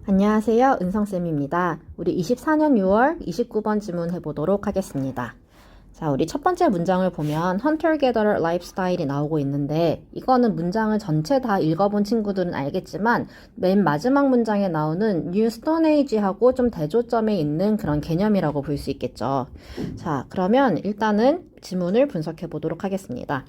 안녕하세요. 은성쌤입니다. 우리 24년 6월 29번 지문 해보도록 하겠습니다. 자, 우리 첫 번째 문장을 보면 Hunter-Gatherer Lifestyle이 나오고 있는데 이거는 문장을 전체 다 읽어본 친구들은 알겠지만 맨 마지막 문장에 나오는 New Stone Age하고 좀 대조점에 있는 그런 개념이라고 볼 수 있겠죠. 자, 그러면 일단은 지문을 분석해 보도록 하겠습니다.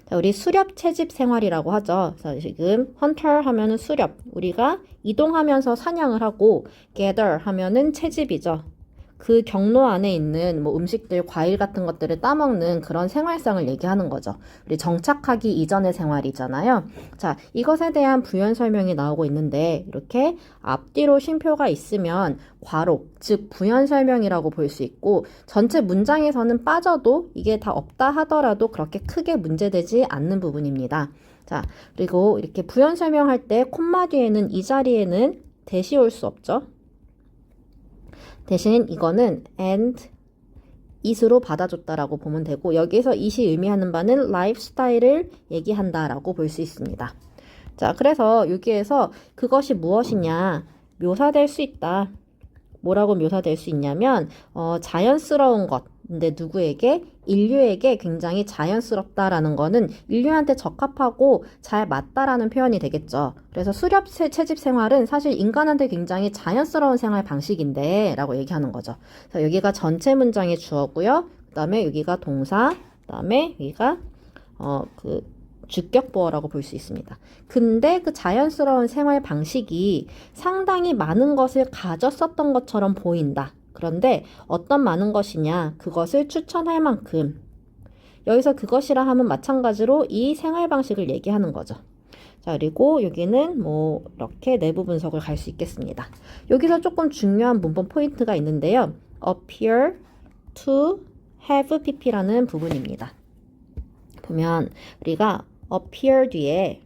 자, 우리 수렵 채집 생활이라고 하죠. 그래서 지금 hunter 하면은 수렵, 우리가 이동하면서 사냥을 하고 gather 하면은 채집이죠. 그 경로 안에 있는 뭐 음식들, 과일 같은 것들을 따먹는 그런 생활상을 얘기하는 거죠. 우리 정착하기 이전의 생활이잖아요. 자, 이것에 대한 부연 설명이 나오고 있는데 이렇게 앞뒤로 쉼표가 있으면 괄호, 즉 부연 설명이라고 볼 수 있고 전체 문장에서는 빠져도 이게 다 없다 하더라도 그렇게 크게 문제되지 않는 부분입니다. 자, 그리고 이렇게 부연 설명할 때 콤마 뒤에는 이 자리에는 대시 올 수 없죠. 대신 이거는 and it으로 받아줬다라고 보면 되고 여기서 it이 의미하는 바는 lifestyle을 얘기한다라고 볼 수 있습니다. 자, 그래서 여기에서 그것이 무엇이냐 묘사될 수 있다. 뭐라고 묘사될 수 있냐면 자연스러운 것. 근데 누구에게? 인류에게 굉장히 자연스럽다라는 거는 인류한테 적합하고 잘 맞다라는 표현이 되겠죠. 그래서 수렵 채집 생활은 사실 인간한테 굉장히 자연스러운 생활 방식인데 라고 얘기하는 거죠. 그래서 여기가 전체 문장의 주어고요. 그 다음에 여기가 동사, 그 다음에 여기가 주격보어라고 볼 수 있습니다. 근데 그 자연스러운 생활 방식이 상당히 많은 것을 가졌었던 것처럼 보인다. 그런데 어떤 많은 것이냐? 그것을 추천할 만큼. 여기서 그것이라 하면 마찬가지로 이 생활 방식을 얘기하는 거죠. 자, 그리고 여기는 뭐 이렇게 내부 분석을 갈 수 있겠습니다. 여기서 조금 중요한 문법 포인트가 있는데요. appear to have pp라는 부분입니다. 보면 우리가 appear 뒤에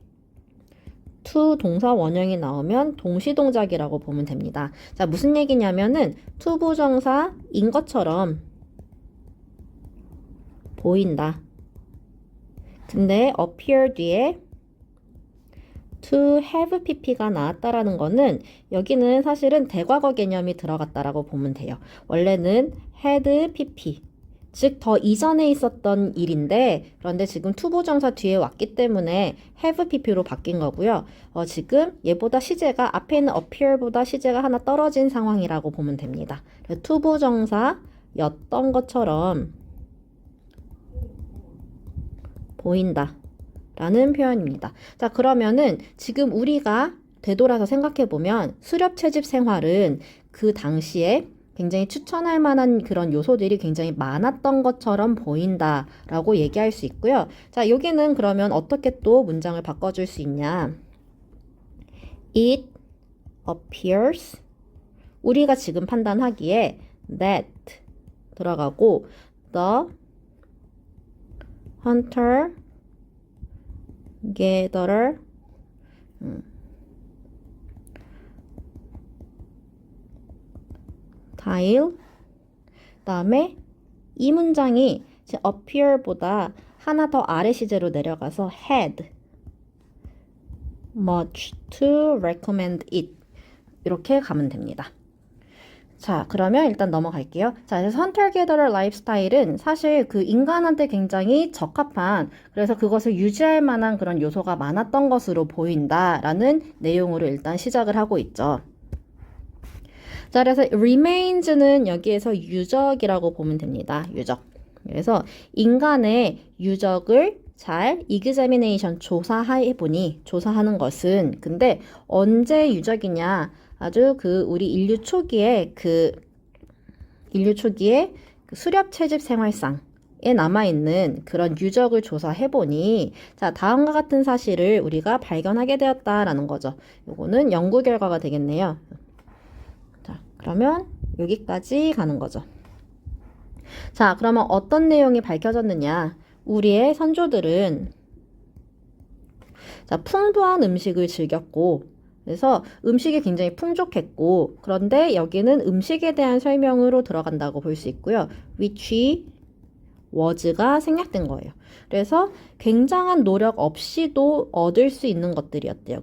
to 동사 원형이 나오면 동시동작이라고 보면 됩니다. 자, 무슨 얘기냐면은 to 부정사인 것처럼 보인다. 근데 appear 뒤에 to have pp가 나왔다라는 거는 여기는 사실은 대과거 개념이 들어갔다라고 보면 돼요. 원래는 had pp 즉 더 이전에 있었던 일인데 그런데 지금 to 부정사 뒤에 왔기 때문에 have pp로 바뀐 거고요. 지금 얘보다 시제가 앞에 있는 appear보다 시제가 하나 떨어진 상황이라고 보면 됩니다. to 부정사였던 것처럼 보인다 라는 표현입니다. 자, 그러면은 지금 우리가 되돌아서 생각해보면 수렵 채집 생활은 그 당시에 굉장히 추천할 만한 그런 요소들이 굉장히 많았던 것처럼 보인다라고 얘기할 수 있고요. 자, 여기는 그러면 어떻게 또 문장을 바꿔줄 수 있냐? It appears 우리가 지금 판단하기에 that 들어가고 the hunter gatherer style 다음에 이 문장이 appear보다 하나 더 아래 시제로 내려가서 had much to recommend it 이렇게 가면 됩니다. 자, 그러면 일단 넘어갈게요. 자, 그래서 hunter-gatherer lifestyle은 사실 그 인간한테 굉장히 적합한 그래서 그것을 유지할 만한 그런 요소가 많았던 것으로 보인다라는 내용으로 일단 시작을 하고 있죠. 자, 그래서 remains는 여기에서 유적이라고 보면 됩니다. 유적. 그래서 인간의 유적을 잘 examination 조사하는 것은 근데 언제 유적이냐? 아주 우리 인류 초기에 그 수렵 채집 생활상에 남아있는 그런 유적을 조사해보니 자, 다음과 같은 사실을 우리가 발견하게 되었다라는 거죠. 요거는 연구 결과가 되겠네요. 자, 그러면 여기까지 가는 거죠. 자, 그러면 어떤 내용이 밝혀졌느냐? 우리의 선조들은 자, 풍부한 음식을 즐겼고 그래서 음식이 굉장히 풍족했고 그런데 여기는 음식에 대한 설명으로 들어간다고 볼 수 있고요. which was가 생략된 거예요. 그래서 굉장한 노력 없이도 얻을 수 있는 것들이었대요.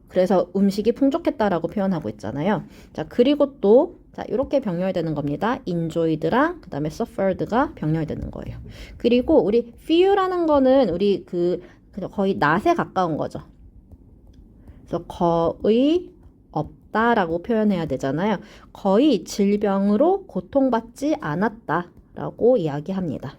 그래서 음식이 풍족했다라고 표현하고 있잖아요. 자, 그리고 또 자, 이렇게 병렬되는 겁니다. enjoyed랑 그 다음에 suffered가 병렬되는 거예요. 그리고 우리 few라는 거는 우리 거의 not에 가까운 거죠. 그래서 거의 없다라고 표현해야 되잖아요. 거의 질병으로 고통받지 않았다라고 이야기합니다.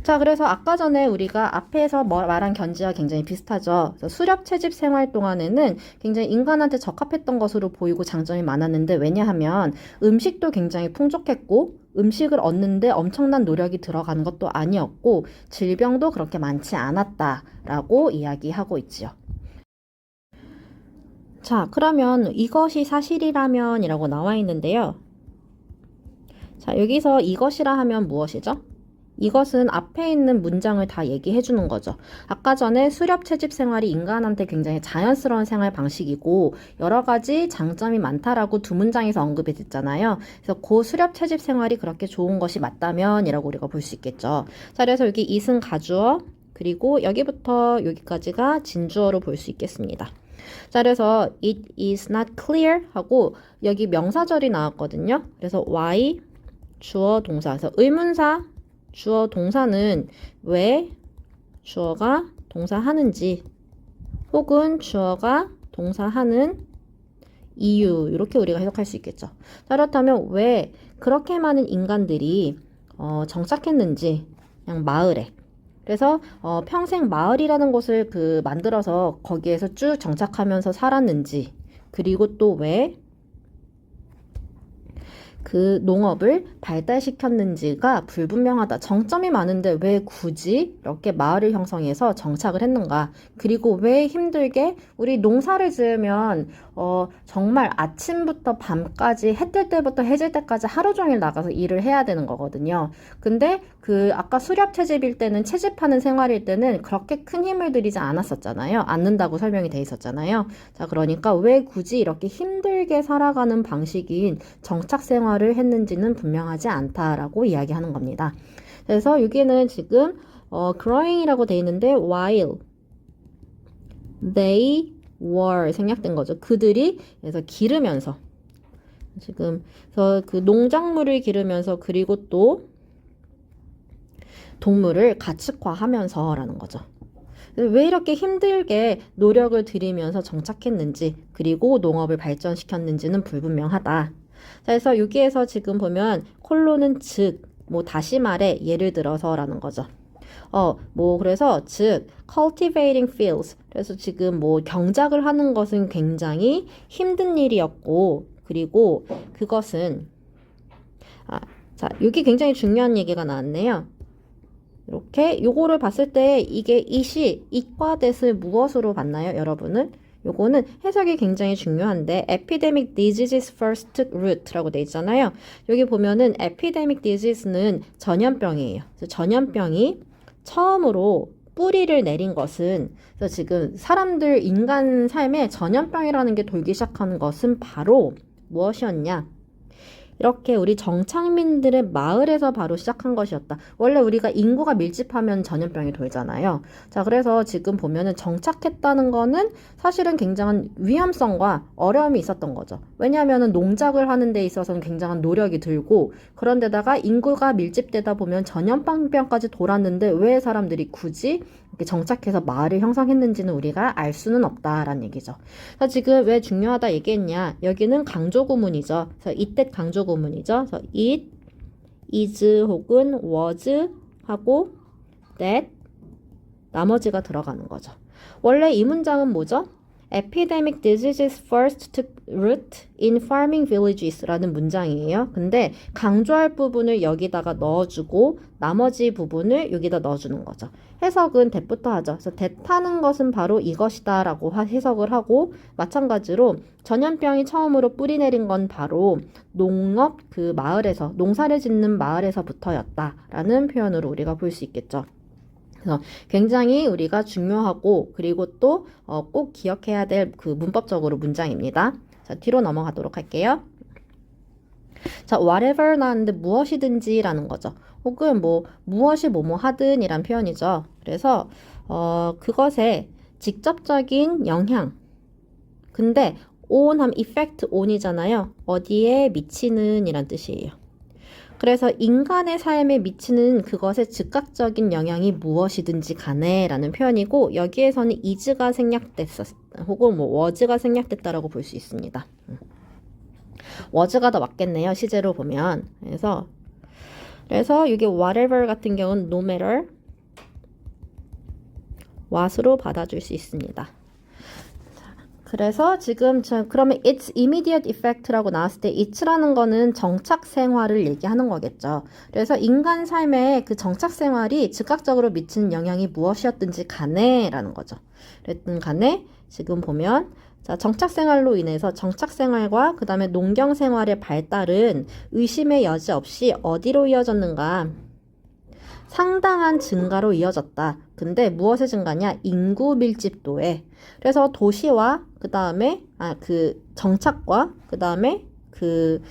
자, 그래서 아까 전에 우리가 앞에서 말한 견지와 굉장히 비슷하죠. 수렵 채집 생활 동안에는 굉장히 인간한테 적합했던 것으로 보이고 장점이 많았는데 왜냐하면 음식도 굉장히 풍족했고 음식을 얻는데 엄청난 노력이 들어가는 것도 아니었고 질병도 그렇게 많지 않았다라고 이야기하고 있지요. 자, 그러면 이것이 사실이라면 이라고 나와 있는데요. 자, 여기서 이것이라 하면 무엇이죠? 이것은 앞에 있는 문장을 다 얘기해 주는 거죠. 아까 전에 수렵 채집 생활이 인간한테 굉장히 자연스러운 생활 방식이고 여러 가지 장점이 많다라고 두 문장에서 언급이 됐잖아요. 그래서 그 수렵 채집 생활이 그렇게 좋은 것이 맞다면 이라고 우리가 볼 수 있겠죠. 자, 그래서 여기 it은 가주어 그리고 여기부터 여기까지가 진주어로 볼 수 있겠습니다. 자, 그래서 it is not clear 하고 여기 명사절이 나왔거든요. 그래서 why 주어 동사. 그래서 의문사 주어 동사는 왜 주어가 동사하는지 혹은 주어가 동사하는 이유 이렇게 우리가 해석할 수 있겠죠. 자, 그렇다면 왜 그렇게 많은 인간들이 정착했는지 그냥 마을에 그래서 평생 마을이라는 곳을 만들어서 거기에서 쭉 정착하면서 살았는지 그리고 또 왜 그 농업을 발달시켰는지가 불분명하다. 정점이 많은데 왜 굳이 이렇게 마을을 형성해서 정착을 했는가? 그리고 왜 힘들게 우리 농사를 지으면 정말 아침부터 밤까지 해 뜰 때부터 해질 때까지 하루 종일 나가서 일을 해야 되는 거거든요. 근데 아까 수렵 채집일 때는 채집하는 생활일 때는 그렇게 큰 힘을 들이지 않았었잖아요. 않는다고 설명이 돼 있었잖아요. 자, 그러니까 왜 굳이 이렇게 힘들게 살아가는 방식인 정착 생활을 했는지는 분명하지 않다라고 이야기하는 겁니다. 그래서 여기는 지금 growing이라고 돼 있는데 while they were 생략된 거죠. 그들이 그래서 기르면서 지금 그래서 농작물을 기르면서 그리고 또 동물을 가축화하면서라는 거죠. 왜 이렇게 힘들게 노력을 들이면서 정착했는지 그리고 농업을 발전시켰는지는 불분명하다. 자, 그래서 여기에서 지금 보면 콜론은 즉, 다시 말해 예를 들어서라는 거죠. 그래서 즉 cultivating fields 그래서 지금 경작을 하는 것은 굉장히 힘든 일이었고 그리고 그것은 자, 여기 굉장히 중요한 얘기가 나왔네요. 이렇게 요거를 봤을 때 이게 it과 that을 무엇으로 봤나요, 여러분은? 요거는 해석이 굉장히 중요한데 epidemic diseases first root라고 돼 있잖아요. 여기 보면은 epidemic disease는 전염병이에요. 그래서 전염병이 처음으로 뿌리를 내린 것은 그래서 지금 사람들 인간 삶에 전염병이라는 게 돌기 시작하는 것은 바로 무엇이었냐? 이렇게 우리 정착민들의 마을에서 바로 시작한 것이었다. 원래 우리가 인구가 밀집하면 전염병이 돌잖아요. 자, 그래서 지금 보면은 정착했다는 거는 사실은 굉장한 위험성과 어려움이 있었던 거죠. 왜냐하면은 농작을 하는 데 있어서는 굉장한 노력이 들고 그런데다가 인구가 밀집되다 보면 전염병까지 돌았는데 왜 사람들이 굳이 이렇게 정착해서 마을을 형성했는지는 우리가 알 수는 없다라는 얘기죠. 그래서 지금 왜 중요하다 얘기했냐? 여기는 강조구문이죠. 그래서 이때 강조구문이죠. 그래서 it, is 혹은 was 하고 that 나머지가 들어가는 거죠. 원래 이 문장은 뭐죠? Epidemic diseases first took root in farming villages 라는 문장이에요. 근데 강조할 부분을 여기다가 넣어주고 나머지 부분을 여기다 넣어주는 거죠. 해석은 that부터 하죠. 그래서 that 하는 것은 바로 이것이다 라고 해석을 하고 마찬가지로 전염병이 처음으로 뿌리내린 건 바로 농업 마을에서 농사를 짓는 마을에서부터였다 라는 표현으로 우리가 볼 수 있겠죠. 그래서 굉장히 우리가 중요하고 그리고 또 꼭 기억해야 될 문법적으로 문장입니다. 자, 뒤로 넘어가도록 할게요. 자, whatever 나왔는데 무엇이든지라는 거죠. 혹은 뭐 무엇이 뭐뭐 하든 이란 표현이죠. 그래서 그것에 직접적인 영향. 근데 on 하면 effect on이잖아요. 어디에 미치는 이란 뜻이에요. 그래서 인간의 삶에 미치는 그것의 즉각적인 영향이 무엇이든지 간에 라는 표현이고 여기에서는 is가 생략됐었 혹은 뭐 was가 생략됐다라고 볼 수 있습니다. was가 더 맞겠네요. 시제로 보면. 그래서 이게 whatever 같은 경우는 no matter what으로 받아줄 수 있습니다. 그래서 지금 그러면 it's immediate effect라고 나왔을 때 it라는 거는 정착 생활을 얘기하는 거겠죠. 그래서 인간 삶에 그 정착 생활이 즉각적으로 미치는 영향이 무엇이었든지 간에 라는 거죠. 그랬든 간에 지금 보면 자, 정착 생활로 인해서 정착 생활과 그 다음에 농경 생활의 발달은 의심의 여지 없이 어디로 이어졌는가? 상당한 증가로 이어졌다. 근데 무엇의 증가냐? 인구 밀집도에. 그래서 도시와 그 다음에 그 정착과 그 다음에 그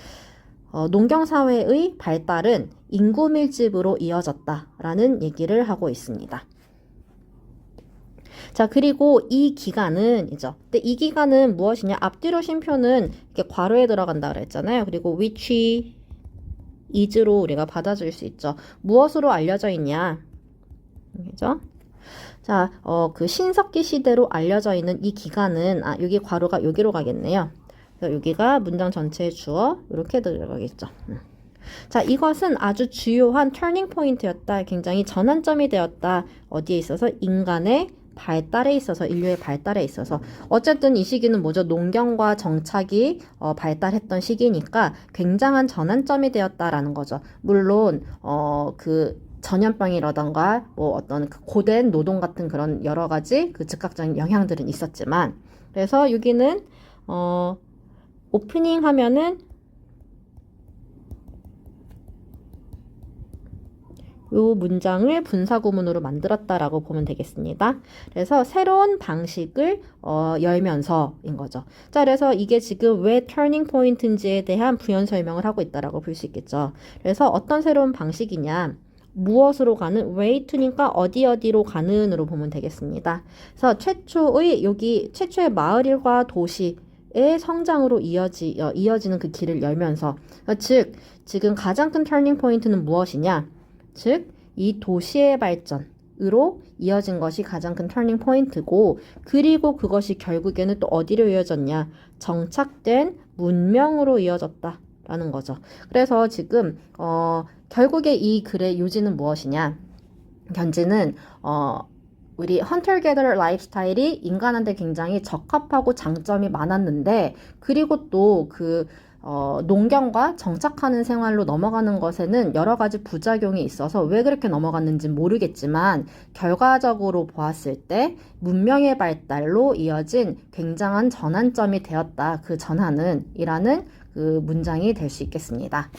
농경 사회의 발달은 인구 밀집으로 이어졌다라는 얘기를 하고 있습니다. 자, 그리고 이 기간은이죠. 근데 이 기간은 무엇이냐? 앞뒤로 쉼표는 이렇게 괄호에 들어간다 그랬잖아요. 그리고 which is로 우리가 받아줄 수 있죠. 무엇으로 알려져 있냐? 그죠? 자, 그 신석기 시대로 알려져 있는 이 기간은 여기 괄호가 여기로 가겠네요. 그래서 여기가 문장 전체의 주어 이렇게 들어가겠죠. 자, 이것은 아주 주요한 터닝 포인트였다. 굉장히 전환점이 되었다. 어디에 있어서? 인간의 발달에 있어서, 인류의 발달에 있어서. 어쨌든 이 시기는 뭐죠? 농경과 정착이 발달했던 시기니까 굉장한 전환점이 되었다라는 거죠. 물론 그 전염병이라던가 뭐 어떤 그 고된 노동 같은 그런 여러 가지 그 즉각적인 영향들은 있었지만, 그래서 여기는 오프닝 하면은 이 문장을 분사구문으로 만들었다라고 보면 되겠습니다. 그래서 새로운 방식을 열면서인 거죠. 자, 그래서 이게 지금 왜 터닝 포인트인지에 대한 부연 설명을 하고 있다라고 볼 수 있겠죠. 그래서 어떤 새로운 방식이냐? 무엇으로 가는? way to니까 어디로 가는으로 보면 되겠습니다. 그래서 최초의 마을과 도시의 성장으로 이어지는 그 길을 열면서, 즉 지금 가장 큰 터닝 포인트는 무엇이냐? 즉, 이 도시의 발전으로 이어진 것이 가장 큰 터닝 포인트고, 그리고 그것이 결국에는 또 어디로 이어졌냐? 정착된 문명으로 이어졌다라는 거죠. 그래서 지금 결국에 이 글의 요지는 무엇이냐? 견지는 우리 헌터-게더러 라이프스타일이 인간한테 굉장히 적합하고 장점이 많았는데, 그리고 또 농경과 정착하는 생활로 넘어가는 것에는 여러 가지 부작용이 있어서 왜 그렇게 넘어갔는지 모르겠지만, 결과적으로 보았을 때 문명의 발달로 이어진 굉장한 전환점이 되었다. 그 전환은 이라는 그 문장이 될 수 있겠습니다.